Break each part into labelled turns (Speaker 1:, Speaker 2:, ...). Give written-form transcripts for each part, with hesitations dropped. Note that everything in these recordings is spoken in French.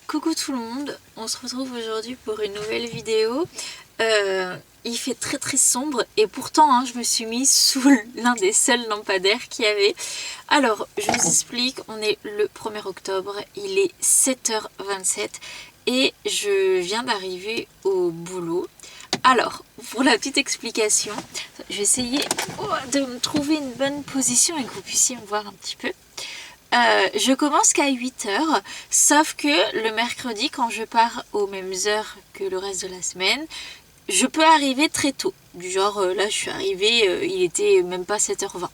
Speaker 1: Coucou tout le monde, on se retrouve aujourd'hui pour une nouvelle vidéo. Il fait très sombre et pourtant je me suis mise sous l'un des seuls lampadaires qu'il y avait. Alors je vous explique, on est le 1er octobre, il est 7h27 et je viens d'arriver au boulot. Alors pour la petite explication, je vais essayer de me trouver une bonne position et que vous puissiez me voir un petit peu. Je commence qu'à 8h, sauf que le mercredi, quand je pars aux mêmes heures que le reste de la semaine, je peux arriver très tôt. Du genre, là je suis arrivée, il était même pas 7h20.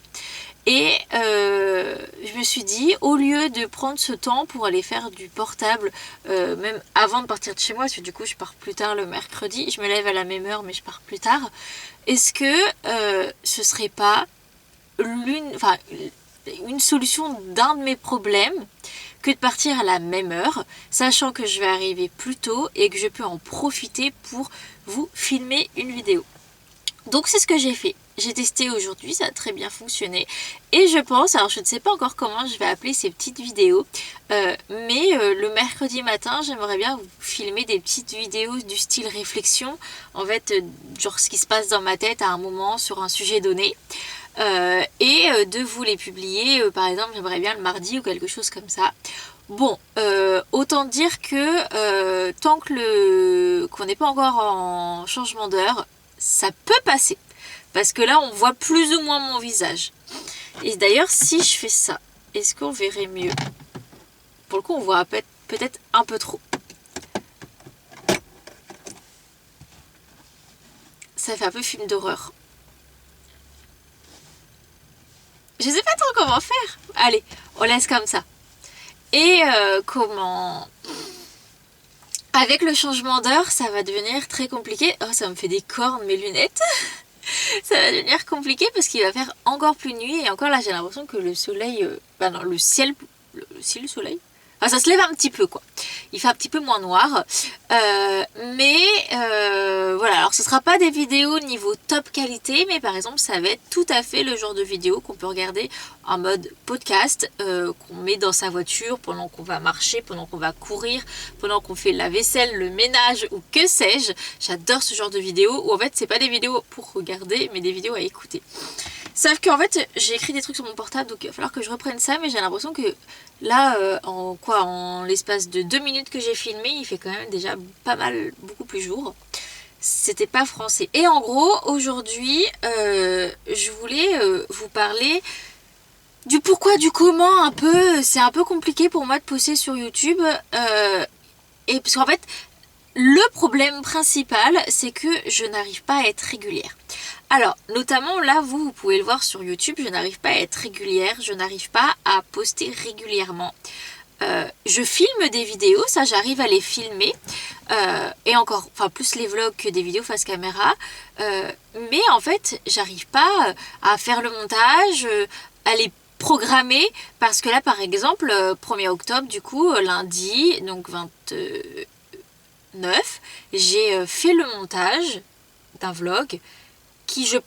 Speaker 1: Et je me suis dit, au lieu de prendre ce temps pour aller faire du portable, même avant de partir de chez moi, parce que du coup je pars plus tard le mercredi, je me lève à la même heure mais je pars plus tard, est-ce que ce serait pas une solution d'un de mes problèmes que de partir à la même heure, sachant que je vais arriver plus tôt et que je peux en profiter pour vous filmer une vidéo. Donc c'est ce que j'ai fait. J'ai testé aujourd'hui, ça a très bien fonctionné. Et je pense, alors je ne sais pas encore comment je vais appeler ces petites vidéos, mais le mercredi matin, j'aimerais bien vous filmer des petites vidéos du style réflexion. En fait, genre ce qui se passe dans ma tête à un moment sur un sujet donné. Et de vous les publier, par exemple j'aimerais bien le mardi ou quelque chose comme ça. Bon, autant dire que tant que qu'on n'est pas encore en changement d'heure, ça peut passer. Parce que là on voit plus ou moins mon visage. Et d'ailleurs si je fais ça, est-ce qu'on verrait mieux? Pour le coup on voit peut-être un peu trop. Ça fait un peu film d'horreur. Je sais pas trop comment faire. Allez, on laisse comme ça. Et comment... Avec le changement d'heure, ça va devenir très compliqué. Oh, ça me fait des cornes mes lunettes. Ça va devenir compliqué parce qu'il va faire encore plus nuit. Et encore là, j'ai l'impression que le soleil... le ciel... Si le soleil... Enfin, ça se lève un petit peu quoi. Il fait un petit peu moins noir. Voilà, alors ce sera pas des vidéos niveau top qualité, mais par exemple ça va être tout à fait le genre de vidéo qu'on peut regarder en mode podcast, qu'on met dans sa voiture pendant qu'on va marcher, pendant qu'on va courir, pendant qu'on fait la vaisselle, le ménage ou que sais-je. J'adore ce genre de vidéos où en fait c'est pas des vidéos pour regarder mais des vidéos à écouter. Sauf qu'en fait j'ai écrit des trucs sur mon portable donc il va falloir que je reprenne ça, mais j'ai l'impression que là en l'espace de 2 minutes que j'ai filmé, il fait quand même déjà pas mal, beaucoup plus jour. C'était pas français. Et en gros aujourd'hui je voulais vous parler du pourquoi, du comment un peu. C'est un peu compliqué pour moi de poster sur YouTube et parce qu'en fait le problème principal, c'est que je n'arrive pas à être régulière. Alors, notamment là, vous pouvez le voir sur YouTube, je n'arrive pas à être régulière, je n'arrive pas à poster régulièrement. Je filme des vidéos, ça j'arrive à les filmer, et encore, enfin plus les vlogs que des vidéos face caméra, mais en fait, j'arrive pas à faire le montage, à les programmer, parce que là, par exemple, 1er octobre, du coup, lundi, donc 29, j'ai fait le montage d'un vlog qui je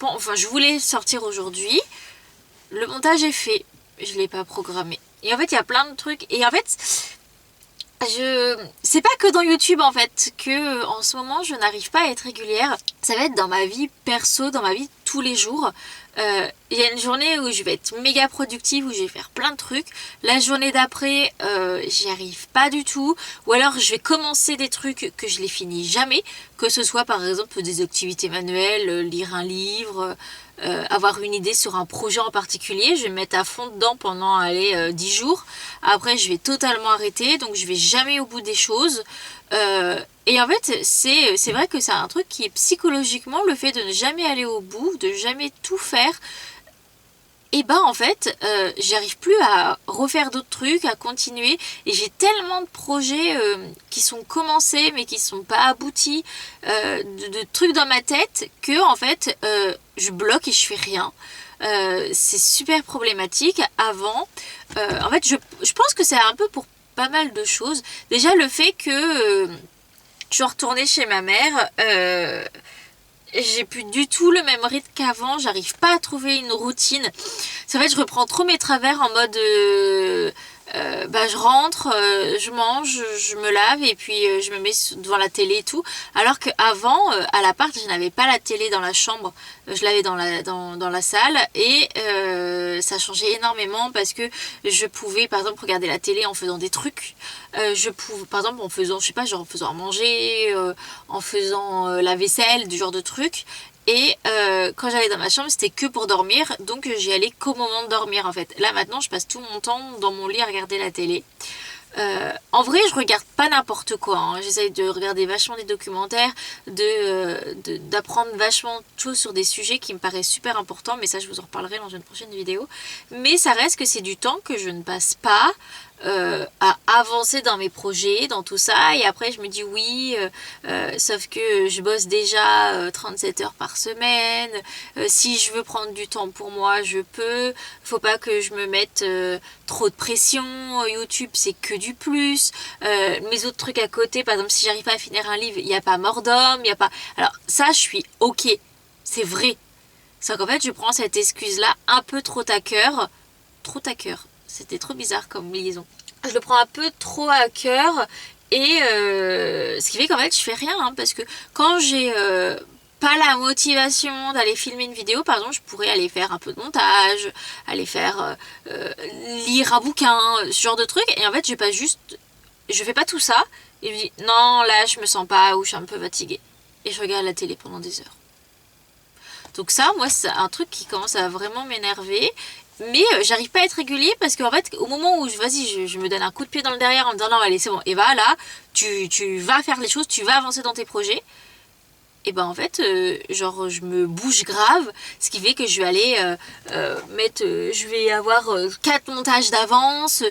Speaker 1: voulais sortir aujourd'hui. Le montage est fait, je l'ai pas programmé. Et en fait il y a plein de trucs et en fait c'est pas que dans YouTube en fait que en ce moment je n'arrive pas à être régulière. Ça va être dans ma vie perso, dans ma vie tous les jours. Il y a une journée où je vais être méga productive, où je vais faire plein de trucs. La journée d'après, j'y arrive pas du tout. Ou alors je vais commencer des trucs que je les finis jamais. Que ce soit par exemple des activités manuelles, lire un livre, avoir une idée sur un projet en particulier. Je vais me mettre à fond dedans pendant 10 jours. Après je vais totalement arrêter, donc je vais jamais au bout des choses. Et en fait c'est vrai que c'est un truc qui est psychologiquement, le fait de ne jamais aller au bout, de jamais tout faire, et ben en fait j'arrive plus à refaire d'autres trucs, à continuer, et j'ai tellement de projets qui sont commencés mais qui sont pas aboutis, de trucs dans ma tête que en fait je bloque et je fais rien. C'est super problématique. Avant en fait je pense que c'est un peu pour pas mal de choses. Déjà le fait que je suis retournée chez ma mère, j'ai plus du tout le même rythme qu'avant, j'arrive pas à trouver une routine. C'est en fait je reprends trop mes travers en mode je rentre, je mange, je me lave et puis je me mets devant la télé et tout. Alors qu'avant, à l'appart, je n'avais pas la télé dans la chambre, je l'avais dans la salle et ça changeait énormément parce que je pouvais par exemple regarder la télé en faisant des trucs. Je pouvais par exemple en faisant, je sais pas, genre en faisant à manger, en faisant la vaisselle, du genre de trucs. Et quand j'allais dans ma chambre, c'était que pour dormir, donc j'y allais qu'au moment de dormir en fait. Là maintenant, je passe tout mon temps dans mon lit à regarder la télé. En vrai, je regarde pas n'importe quoi, hein. J'essaye de regarder vachement des documentaires, d'apprendre vachement de choses sur des sujets qui me paraissent super importants, mais ça je vous en reparlerai dans une prochaine vidéo. Mais ça reste que c'est du temps que je ne passe pas à avancer dans mes projets, dans tout ça, et après je me dis oui, sauf que je bosse déjà 37 heures par semaine, si je veux prendre du temps pour moi, je peux, faut pas que je me mette trop de pression, YouTube c'est que du plus, mes autres trucs à côté, par exemple si j'arrive pas à finir un livre, il n'y a pas mort d'homme, il n'y a pas... Alors ça je suis ok, c'est vrai, c'est qu'en fait je prends cette excuse là un peu trop à cœur, c'était trop bizarre comme liaison. Je le prends un peu trop à cœur et ce qui fait qu'en fait je fais rien hein, parce que quand j'ai pas la motivation d'aller filmer une vidéo, par exemple je pourrais aller faire un peu de montage, aller faire lire un bouquin, ce genre de truc, et en fait je fais pas tout ça et je me dis non là je me sens pas ou je suis un peu fatiguée et je regarde la télé pendant des heures. Donc ça moi c'est un truc qui commence à vraiment m'énerver. Mais j'arrive pas à être régulier parce qu'en fait au moment où je me donne un coup de pied dans le derrière en me disant non allez c'est bon Eva là tu vas faire les choses, tu vas avancer dans tes projets, et ben en fait genre je me bouge grave, ce qui fait que je vais aller je vais avoir 4 montages d'avance,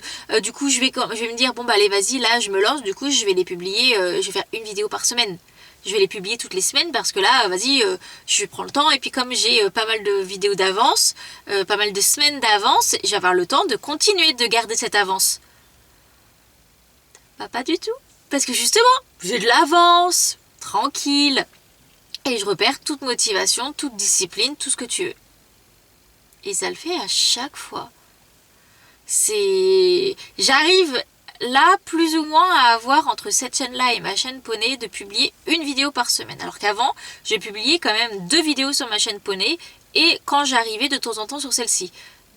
Speaker 1: du coup je vais me dire bon bah allez vas-y là je me lance, du coup je vais les publier, je vais faire une vidéo par semaine. Je vais les publier toutes les semaines parce que là, vas-y, je prends le temps. Et puis comme j'ai pas mal de vidéos d'avance, pas mal de semaines d'avance, je vais avoir le temps de continuer de garder cette avance. Bah, pas du tout. Parce que justement, j'ai de l'avance, tranquille. Et je repère toute motivation, toute discipline, tout ce que tu veux. Et ça le fait à chaque fois. J'arrive... là, plus ou moins, à avoir entre cette chaîne-là et ma chaîne Poney de publier une vidéo par semaine. Alors qu'avant, j'ai publié quand même 2 vidéos sur ma chaîne Poney et quand j'arrivais de temps en temps sur celle-ci.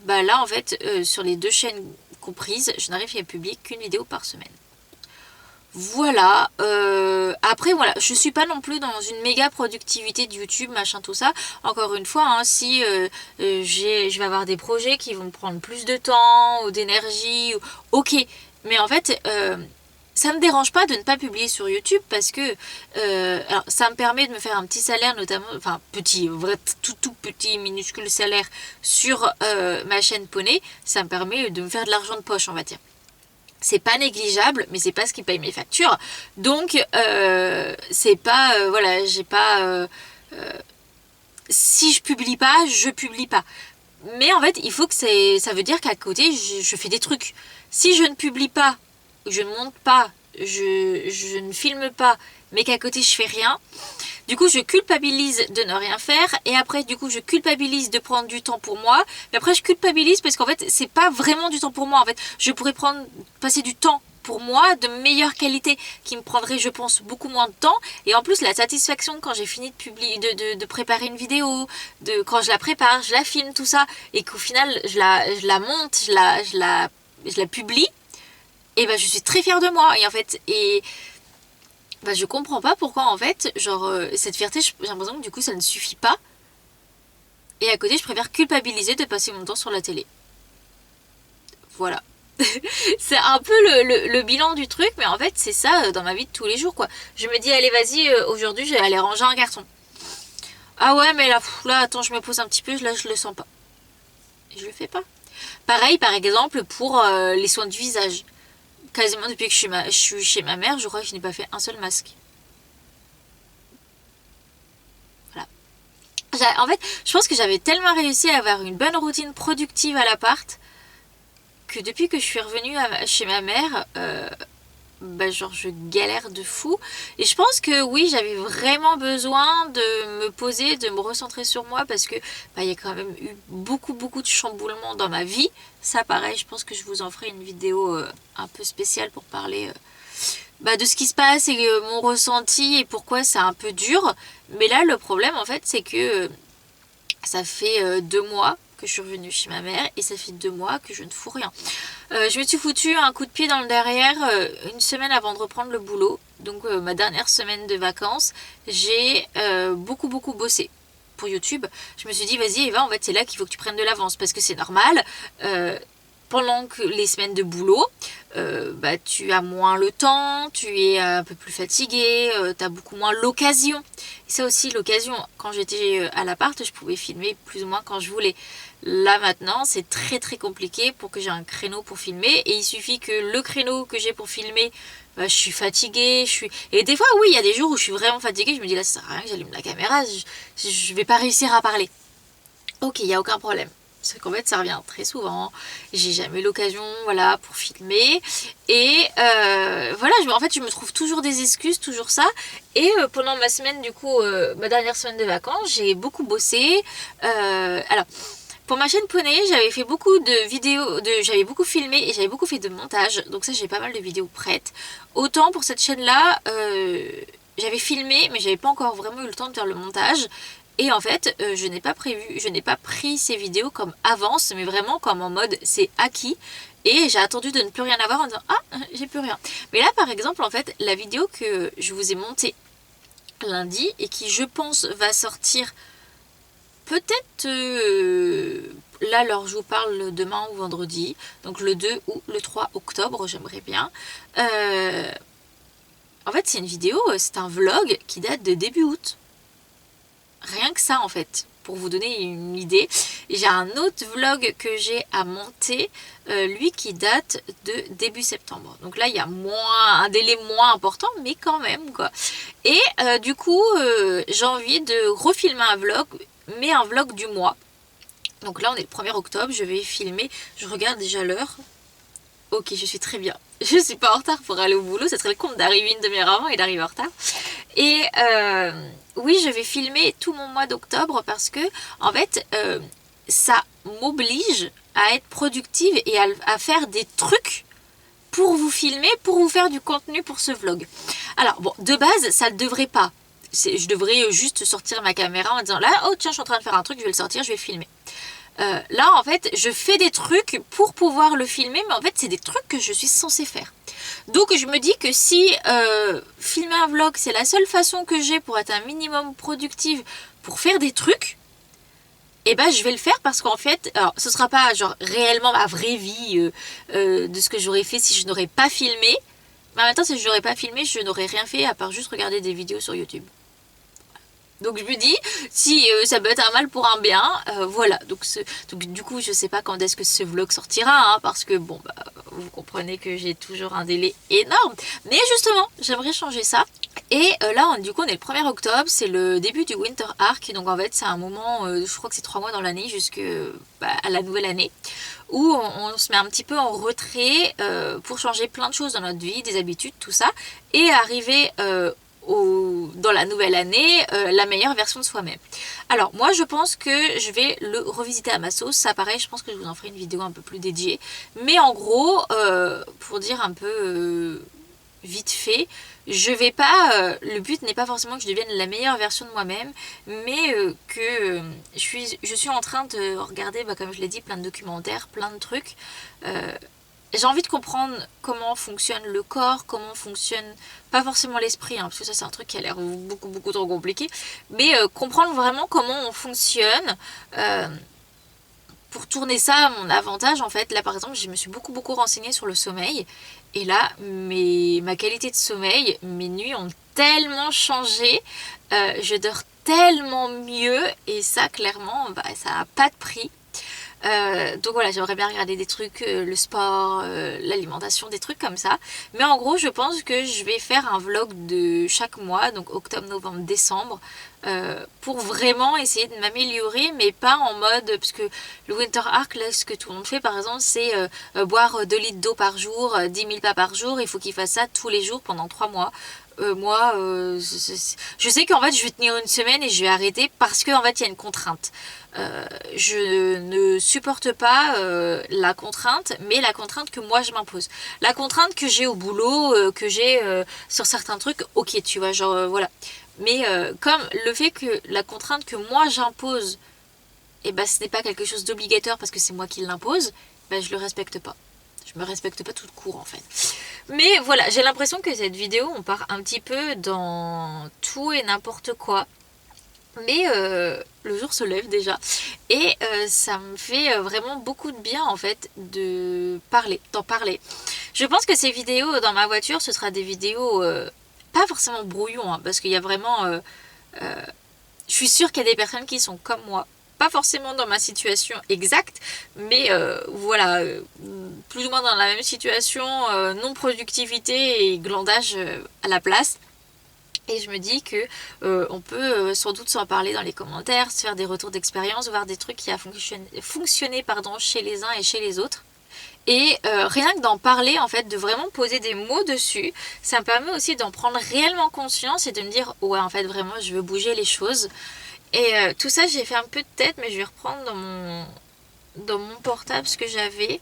Speaker 1: Bah là, en fait, sur les 2 chaînes comprises, je n'arrive à publier qu'une vidéo par semaine. Voilà, après voilà, je suis pas non plus dans une méga productivité de YouTube, machin tout ça. Encore une fois, hein, si je vais avoir des projets qui vont me prendre plus de temps ou d'énergie, ok. Mais en fait, ça me dérange pas de ne pas publier sur YouTube parce que alors ça me permet de me faire un petit salaire, notamment, enfin petit, vrai tout petit minuscule salaire sur ma chaîne Poney. Ça me permet de me faire de l'argent de poche, on va dire. C'est pas négligeable, mais c'est pas ce qui paye mes factures. Donc c'est pas voilà, j'ai pas si je publie pas, je publie pas. Mais en fait, il faut que ça veut dire qu'à côté, je fais des trucs. Si je ne publie pas, je ne monte pas, je ne filme pas, mais qu'à côté je fais rien, du coup je culpabilise de ne rien faire, et après du coup je culpabilise de prendre du temps pour moi, mais après je culpabilise parce qu'en fait c'est pas vraiment du temps pour moi. En fait je pourrais passer du temps pour moi de meilleure qualité qui me prendrait je pense beaucoup moins de temps, et en plus la satisfaction quand j'ai fini de publier, de préparer une vidéo, quand je la prépare, je la filme tout ça, et qu'au final je la monte, je la publie, et ben je suis très fière de moi. Et en fait je comprends pas pourquoi en fait genre cette fierté, j'ai l'impression que du coup ça ne suffit pas, et à côté je préfère culpabiliser de passer mon temps sur la télé. Voilà. C'est un peu le bilan du truc, mais en fait c'est ça dans ma vie de tous les jours quoi. Je me dis allez vas-y, aujourd'hui je vais aller ranger un carton. Ah ouais mais là attends, je me pose un petit peu, là je le sens pas. Et je le fais pas. Pareil par exemple pour les soins du visage. Quasiment depuis que je suis chez ma mère, je crois que je n'ai pas fait un seul masque. Voilà. En fait, je pense que j'avais tellement réussi à avoir une bonne routine productive à l'appart que depuis que je suis revenue chez ma mère, bah genre je galère de fou. Et je pense que oui, j'avais vraiment besoin de me poser, de me recentrer sur moi parce que bah, il y a quand même eu beaucoup de chamboulements dans ma vie. Ça pareil, je pense que je vous en ferai une vidéo un peu spéciale pour parler bah, de ce qui se passe et mon ressenti et pourquoi c'est un peu dur. Mais là le problème en fait c'est que ça fait 2 mois que je suis revenue chez ma mère et ça fait 2 mois que je ne fous rien. Je me suis foutu un coup de pied dans le derrière une semaine avant de reprendre le boulot. Donc ma dernière semaine de vacances, j'ai beaucoup bossé pour YouTube. Je me suis dit vas-y Eva, en fait c'est là qu'il faut que tu prennes de l'avance parce que c'est normal. Pendant que les semaines de boulot, bah, tu as moins le temps, tu es un peu plus fatigué, tu as beaucoup moins l'occasion. Et ça aussi, l'occasion, quand j'étais à l'appart, je pouvais filmer plus ou moins quand je voulais. Là maintenant, c'est très compliqué pour que j'ai un créneau pour filmer. Et il suffit que le créneau que j'ai pour filmer, bah, je suis fatiguée. Et des fois, oui, il y a des jours où je suis vraiment fatiguée. Je me dis là, ça sert à rien que j'allume la caméra, je vais pas réussir à parler. Ok, il n'y a aucun problème. Parce qu'en fait ça revient très souvent, j'ai jamais l'occasion voilà, pour filmer et voilà, en fait je me trouve toujours des excuses, toujours ça. Et pendant ma semaine du coup, ma dernière semaine de vacances, j'ai beaucoup bossé. Alors pour ma chaîne Poney, j'avais fait beaucoup de vidéos, j'avais beaucoup filmé et j'avais beaucoup fait de montage, donc ça j'ai pas mal de vidéos prêtes. Autant pour cette chaîne là, j'avais filmé mais j'avais pas encore vraiment eu le temps de faire le montage. Et en fait, je n'ai pas pris ces vidéos comme avance, mais vraiment comme en mode c'est acquis. Et j'ai attendu de ne plus rien avoir en disant ah, j'ai plus rien. Mais là par exemple, en fait, la vidéo que je vous ai montée lundi et qui je pense va sortir peut-être là alors je vous parle demain ou vendredi, donc le 2 ou le 3 octobre, j'aimerais bien. En fait, c'est une vidéo, c'est un vlog qui date de début août. Rien que ça en fait, pour vous donner une idée. J'ai un autre vlog que j'ai à monter, lui qui date de début septembre. Donc là il y a un délai moins important, mais quand même quoi. Et du coup j'ai envie de refilmer un vlog, mais un vlog du mois. Donc là on est le 1er octobre, je vais filmer, je regarde déjà l'heure. Ok, je suis très bien. Je suis pas en retard pour aller au boulot, ça serait le compte d'arriver une demi-heure avant et d'arriver en retard. Et oui, je vais filmer tout mon mois d'octobre parce que en fait, ça m'oblige à être productive et à faire des trucs pour vous filmer, pour vous faire du contenu pour ce vlog. Alors bon, de base, ça ne devrait pas. Je devrais juste sortir ma caméra en disant là, oh tiens, je suis en train de faire un truc, je vais le sortir, je vais le filmer. Là en fait je fais des trucs pour pouvoir le filmer, mais en fait c'est des trucs que je suis censée faire. Donc je me dis que si filmer un vlog c'est la seule façon que j'ai pour être un minimum productive, pour faire des trucs, et ben je vais le faire parce qu'en fait, alors ce sera pas genre réellement ma vraie vie de ce que j'aurais fait si je n'aurais pas filmé, mais en même temps si je n'aurais pas filmé je n'aurais rien fait à part juste regarder des vidéos sur YouTube. Donc je me dis, si ça peut être un mal pour un bien, voilà. Donc du coup, je sais pas quand est-ce que ce vlog sortira, hein, parce que bon, bah, vous comprenez que j'ai toujours un délai énorme. Mais justement, j'aimerais changer ça. Et là, du coup, on est le 1er octobre, c'est le début du Winter Arc. Donc en fait, c'est un moment, je crois que c'est 3 mois dans l'année, jusqu'à la nouvelle année, où on se met un petit peu en retrait pour changer plein de choses dans notre vie, des habitudes, tout ça, et arriver dans la nouvelle année la meilleure version de soi-même. Alors moi je pense que je vais le revisiter à ma sauce, ça pareil je pense que je vous en ferai une vidéo un peu plus dédiée, mais en gros pour dire un peu vite fait, je vais pas le but n'est pas forcément que je devienne la meilleure version de moi-même, mais que je suis en train de regarder comme je l'ai dit plein de documentaires, plein de trucs. J'ai envie de comprendre comment fonctionne le corps, comment fonctionne, pas forcément l'esprit, hein, parce que ça c'est un truc qui a l'air beaucoup trop compliqué, mais comprendre vraiment comment on fonctionne pour tourner ça à mon avantage en fait. Là par exemple je me suis beaucoup renseignée sur le sommeil, et là ma qualité de sommeil, mes nuits ont tellement changé, je dors tellement mieux, et ça clairement ça n'a pas de prix. Donc voilà, j'aimerais bien regarder des trucs, le sport, l'alimentation, des trucs comme ça. Mais en gros, je pense que je vais faire un vlog de chaque mois, donc octobre, novembre, décembre, pour vraiment essayer de m'améliorer, mais pas en mode, parce que le Winter Arc, là, ce que tout le monde fait par exemple, c'est boire 2 litres d'eau par jour, 10 000 pas par jour, il faut qu'il fasse ça tous les jours pendant 3 mois. Moi, je sais qu'en fait je vais tenir une semaine et je vais arrêter parce qu'en fait il y a une contrainte. Je ne supporte pas la contrainte, mais la contrainte que moi je m'impose. La contrainte que j'ai au boulot, que j'ai sur certains trucs, ok, tu vois, genre voilà. Mais comme le fait que la contrainte que moi j'impose, et ben ce n'est pas quelque chose d'obligatoire parce que c'est moi qui l'impose, ben je le respecte pas. Je me respecte pas tout court en fait. Mais voilà, j'ai l'impression que cette vidéo, on part un petit peu dans tout et n'importe quoi. Mais le jour se lève déjà. Et ça me fait vraiment beaucoup de bien en fait d'en parler. Je pense que ces vidéos dans ma voiture, ce sera des vidéos pas forcément brouillon, hein, parce qu'il y a vraiment... je suis sûre qu'il y a des personnes qui sont comme moi. Pas forcément dans ma situation exacte, mais voilà, plus ou moins dans la même situation, non-productivité et glandage à la place. Et je me dis que on peut sans doute s'en parler dans les commentaires, se faire des retours d'expérience, voir des trucs qui a fonctionné chez les uns et chez les autres. Et rien que d'en parler, en fait, de vraiment poser des mots dessus, ça me permet aussi d'en prendre réellement conscience et de me dire, ouais, en fait, vraiment, je veux bouger les choses. Et tout ça, j'ai fait un peu de tête, mais je vais reprendre dans mon portable ce que j'avais.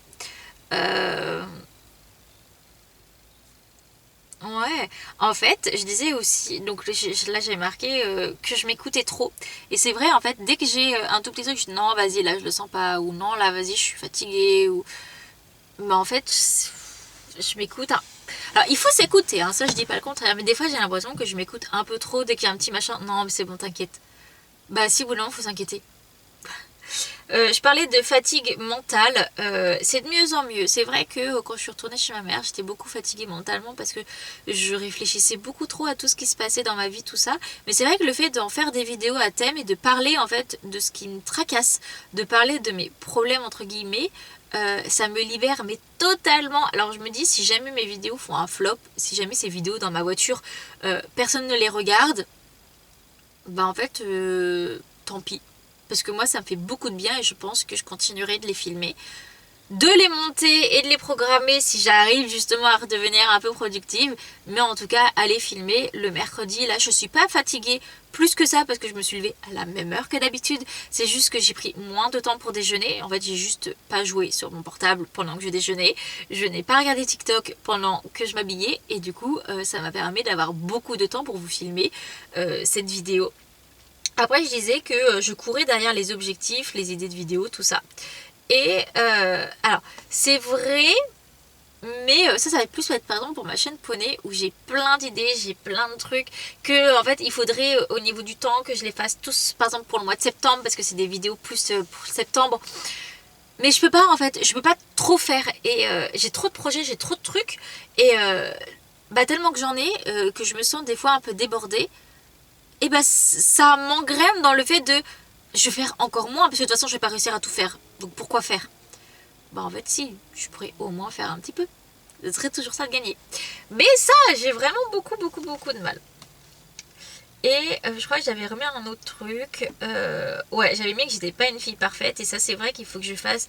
Speaker 1: Ouais, en fait, je disais aussi, donc là j'ai marqué que je m'écoutais trop. Et c'est vrai, en fait, dès que j'ai un tout petit truc, je dis non, vas-y, là je le sens pas, ou non, là vas-y, je suis fatiguée, ou... Mais en fait, je m'écoute. Alors, il faut s'écouter, hein, ça je dis pas le contraire, mais des fois j'ai l'impression que je m'écoute un peu trop dès qu'il y a un petit machin. Non, mais c'est bon, t'inquiète. Bah, si, ou non, faut s'inquiéter. Je parlais de fatigue mentale, c'est de mieux en mieux. C'est vrai que quand je suis retournée chez ma mère, j'étais beaucoup fatiguée mentalement parce que je réfléchissais beaucoup trop à tout ce qui se passait dans ma vie, tout ça. Mais c'est vrai que le fait d'en faire des vidéos à thème et de parler en fait de ce qui me tracasse, de parler de mes problèmes entre guillemets, ça me libère mais totalement. Alors je me dis, si jamais mes vidéos font un flop, si jamais ces vidéos dans ma voiture, personne ne les regarde, bah en fait, tant pis. Parce que moi, ça me fait beaucoup de bien et je pense que je continuerai de les filmer. De les monter et de les programmer si j'arrive justement à redevenir un peu productive. Mais en tout cas, à les filmer le mercredi. Là, je suis pas fatiguée plus que ça parce que je me suis levée à la même heure que d'habitude. C'est juste que j'ai pris moins de temps pour déjeuner. En fait, j'ai juste pas joué sur mon portable pendant que je déjeunais. Je n'ai pas regardé TikTok pendant que je m'habillais. Et du coup, ça m'a permis d'avoir beaucoup de temps pour vous filmer cette vidéo. Après, je disais que je courais derrière les objectifs, les idées de vidéos, tout ça. Et alors, c'est vrai, mais ça va plus être par exemple pour ma chaîne Poney où j'ai plein d'idées, j'ai plein de trucs que en fait il faudrait au niveau du temps que je les fasse tous, par exemple pour le mois de septembre parce que c'est des vidéos plus pour septembre. Mais je peux pas en fait, je peux pas trop faire et j'ai trop de projets, j'ai trop de trucs et bah tellement que j'en ai que je me sens des fois un peu débordée. Et bah ça m'engraine dans le fait de je vais faire encore moins parce que de toute façon je vais pas réussir à tout faire. Donc pourquoi faire? Bah en fait si, je pourrais au moins faire un petit peu. Ce serait toujours ça de gagner. Mais ça, j'ai vraiment beaucoup de mal. Et je crois que j'avais remis un autre truc. Ouais, j'avais mis que j'étais pas une fille parfaite. Et ça c'est vrai qu'il faut que je fasse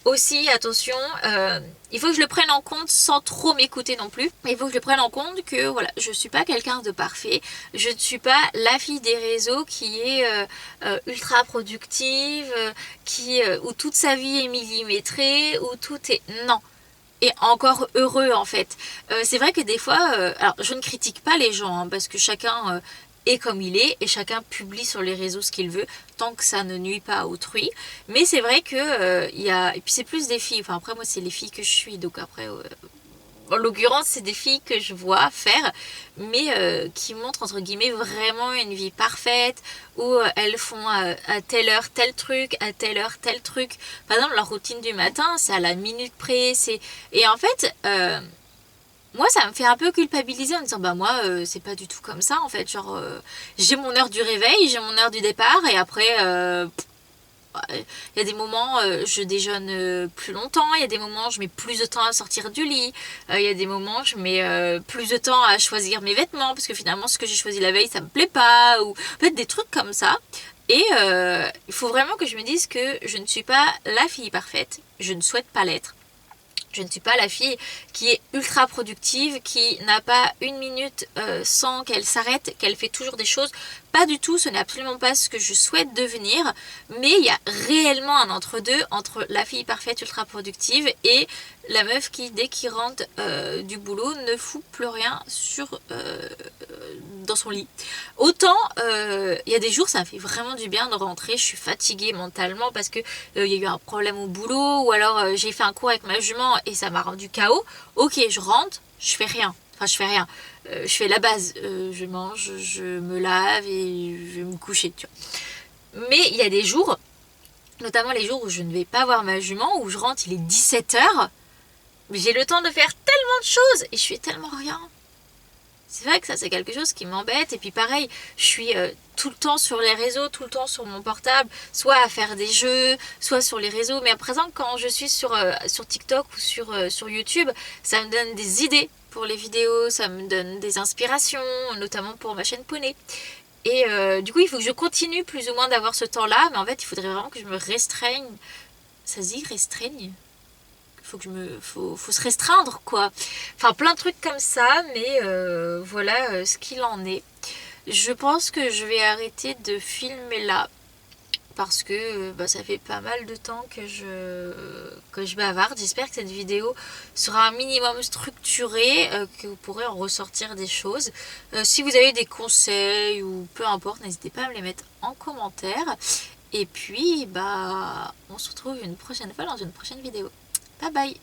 Speaker 1: aussi attention, il faut que je le prenne en compte sans trop m'écouter non plus. Il faut que je le prenne en compte que voilà, je suis pas quelqu'un de parfait. Je ne suis pas la fille des réseaux qui est ultra productive, où toute sa vie est millimétrée, où tout est... Non. Et encore heureux en fait. C'est vrai que des fois, alors je ne critique pas les gens hein, parce que chacun est comme il est et chacun publie sur les réseaux ce qu'il veut tant que ça ne nuit pas à autrui. Mais c'est vrai que il y a, et puis c'est plus des filles. Enfin après moi c'est les filles que je suis donc après en l'occurrence c'est des filles que je vois faire mais qui montrent entre guillemets vraiment une vie parfaite où elles font à telle heure tel truc, à telle heure tel truc. Par exemple leur routine du matin c'est à la minute près, et en fait moi ça me fait un peu culpabiliser en me disant bah moi c'est pas du tout comme ça en fait, genre j'ai mon heure du réveil, j'ai mon heure du départ et après Il y a des moments, je déjeune plus longtemps, il y a des moments, je mets plus de temps à sortir du lit, il y a des moments, je mets plus de temps à choisir mes vêtements, parce que finalement, ce que j'ai choisi la veille, ça me plaît pas, ou en fait, des trucs comme ça. Et il faut vraiment que je me dise que je ne suis pas la fille parfaite, je ne souhaite pas l'être. Je ne suis pas la fille qui est ultra productive, qui n'a pas une minute sans qu'elle s'arrête, qu'elle fait toujours des choses. Pas du tout, ce n'est absolument pas ce que je souhaite devenir. Mais il y a réellement un entre-deux entre la fille parfaite ultra productive et la meuf qui, dès qu'il rentre du boulot, ne fout plus rien dans son lit. Autant, il y a des jours, ça me fait vraiment du bien de rentrer. Je suis fatiguée mentalement parce que il y a eu un problème au boulot, ou alors j'ai fait un cours avec ma jument et ça m'a rendu KO. Ok, je rentre, je fais rien. Enfin, je fais rien. Je fais la base. Je mange, je me lave et je vais me coucher, tu vois. Mais il y a des jours, notamment les jours où je ne vais pas voir ma jument, où je rentre, il est 17h, mais j'ai le temps de faire tellement de choses et je fais tellement rien. C'est vrai que ça, c'est quelque chose qui m'embête. Et puis pareil, je suis tout le temps sur les réseaux, tout le temps sur mon portable, soit à faire des jeux, soit sur les réseaux. Mais à présent, quand je suis sur TikTok ou sur YouTube, ça me donne des idées pour les vidéos, ça me donne des inspirations, notamment pour ma chaîne Poney. Et du coup, il faut que je continue plus ou moins d'avoir ce temps-là. Mais en fait, il faudrait vraiment que je me restreigne. Ça se dit restreigne ? Faut se restreindre, quoi. Enfin, plein de trucs comme ça, mais voilà ce qu'il en est. Je pense que je vais arrêter de filmer là, parce que ça fait pas mal de temps que je bavarde. J'espère que cette vidéo sera un minimum structurée, que vous pourrez en ressortir des choses. Si vous avez des conseils ou peu importe, n'hésitez pas à me les mettre en commentaire. Et puis, on se retrouve une prochaine fois dans une prochaine vidéo. Bye bye.